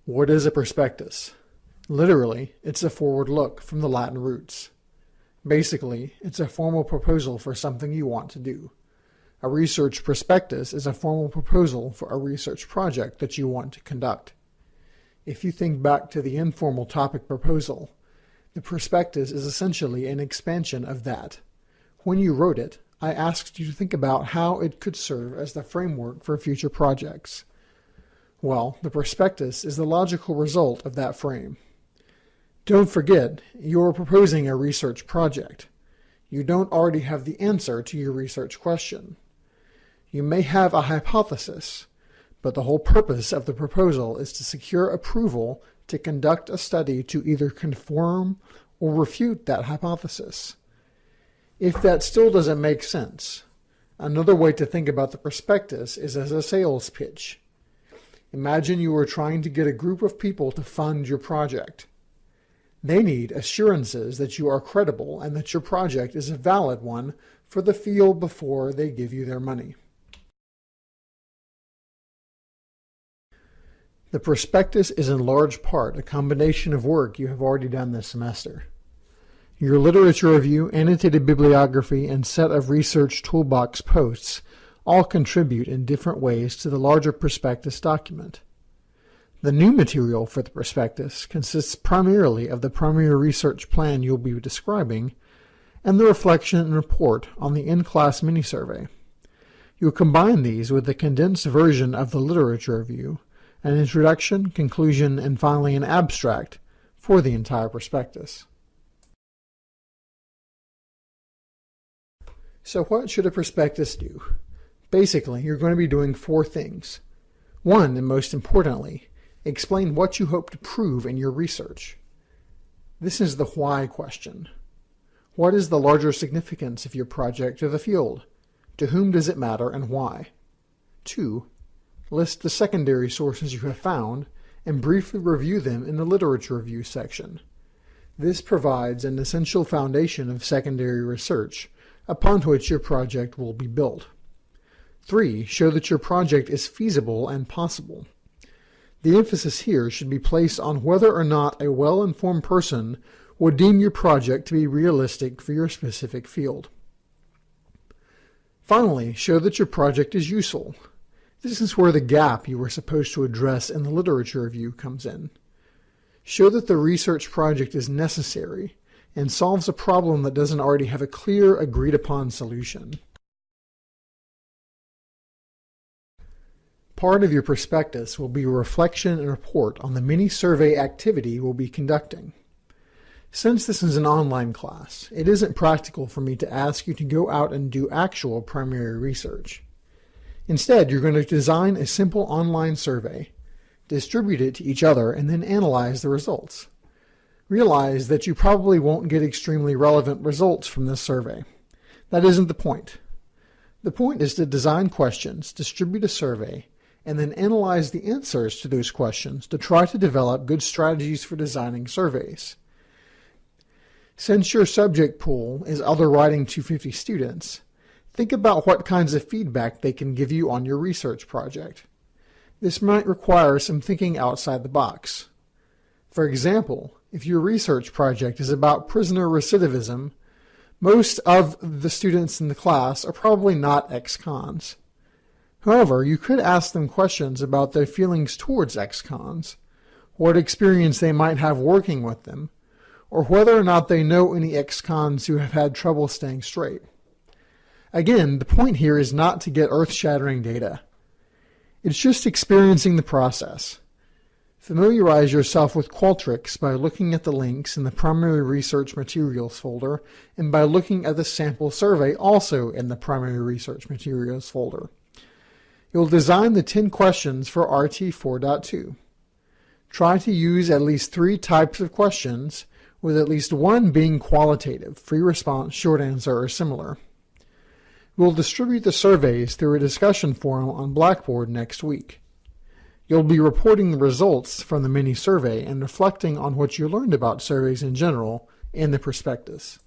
What is a prospectus? Literally, it's a forward look from the Latin roots. Basically, it's a formal proposal for something you want to do. A research prospectus is a formal proposal for a research project that you want to conduct. If you think back to the informal topic proposal, the prospectus is essentially an expansion of that. When you wrote it, I asked you to think about how it could serve as the framework for future projects. Well, the prospectus is the logical result of that frame. Don't forget, you're proposing a research project. You don't already have the answer to your research question. You may have a hypothesis, but the whole purpose of the proposal is to secure approval to conduct a study to either confirm or refute that hypothesis. If that still doesn't make sense, another way to think about the prospectus is as a sales pitch. Imagine you are trying to get a group of people to fund your project. They need assurances that you are credible and that your project is a valid one for the field before they give you their money. The prospectus is in large part a combination of work you have already done this semester. Your literature review, annotated bibliography, and set of research toolbox posts all contribute in different ways to the larger prospectus document. The new material for the prospectus consists primarily of the primary research plan you'll be describing and the reflection and report on the in-class mini-survey. You'll combine these with the condensed version of the literature review, an introduction, conclusion, and finally an abstract for the entire prospectus. So what should a prospectus do? Basically, you're going to be doing four things. One, and most importantly, explain what you hope to prove in your research. This is the why question. What is the larger significance of your project to the field? To whom does it matter and why? 2. List the secondary sources you have found and briefly review them in the literature review section. This provides an essential foundation of secondary research upon which your project will be built. 3. Show that your project is feasible and possible. The emphasis here should be placed on whether or not a well-informed person would deem your project to be realistic for your specific field. Finally, show that your project is useful. This is where the gap you were supposed to address in the literature review comes in. Show that the research project is necessary and solves a problem that doesn't already have a clear, agreed-upon solution. Part of your prospectus will be a reflection and report on the mini-survey activity we'll be conducting. Since this is an online class, it isn't practical for me to ask you to go out and do actual primary research. Instead, you're going to design a simple online survey, distribute it to each other, and then analyze the results. Realize that you probably won't get extremely relevant results from this survey. That isn't the point. The point is to design questions, distribute a survey, and then analyze the answers to those questions to try to develop good strategies for designing surveys. Since your subject pool is other Writing 250 students, think about what kinds of feedback they can give you on your research project. This might require some thinking outside the box. For example, if your research project is about prisoner recidivism, most of the students in the class are probably not ex-cons. However, you could ask them questions about their feelings towards ex-cons, what experience they might have working with them, or whether or not they know any ex-cons who have had trouble staying straight. Again, the point here is not to get earth-shattering data. It's just experiencing the process. Familiarize yourself with Qualtrics by looking at the links in the Primary Research Materials folder and by looking at the sample survey also in the Primary Research Materials folder. You'll design the 10 questions for RT 4.2. Try to use at least 3 types of questions, with at least one being qualitative, free response, short answer, or similar. We'll distribute the surveys through a discussion forum on Blackboard next week. You'll be reporting the results from the mini-survey and reflecting on what you learned about surveys in general in the prospectus.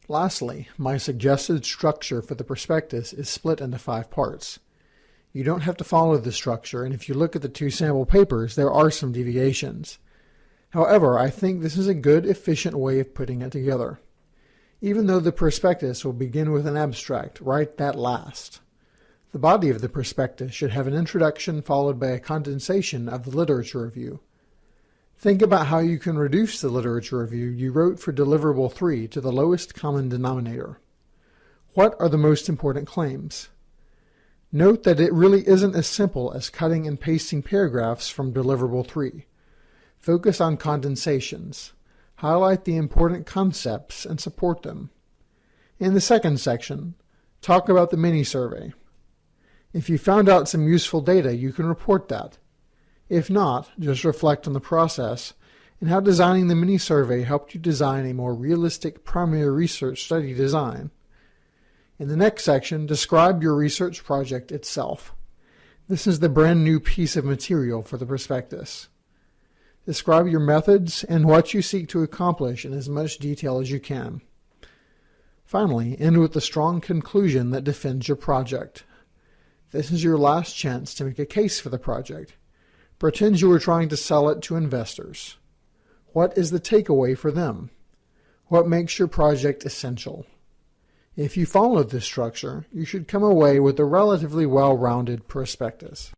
Lastly, my suggested structure for the prospectus is split into 5 parts. You don't have to follow this structure, and if you look at the 2 sample papers, there are some deviations. However, I think this is a good, efficient way of putting it together. Even though the prospectus will begin with an abstract, write that last. The body of the prospectus should have an introduction followed by a condensation of the literature review. Think about how you can reduce the literature review you wrote for deliverable 3 to the lowest common denominator. What are the most important claims? Note that it really isn't as simple as cutting and pasting paragraphs from deliverable 3. Focus on condensations. Highlight the important concepts and support them. In the second section, talk about the mini-survey. If you found out some useful data, you can report that. If not, just reflect on the process and how designing the mini-survey helped you design a more realistic primary research study design. In the next section, describe your research project itself. This is the brand new piece of material for the prospectus. Describe your methods and what you seek to accomplish in as much detail as you can. Finally, end with a strong conclusion that defends your project. This is your last chance to make a case for the project. Pretend you were trying to sell it to investors. What is the takeaway for them? What makes your project essential? If you follow this structure, you should come away with a relatively well-rounded prospectus.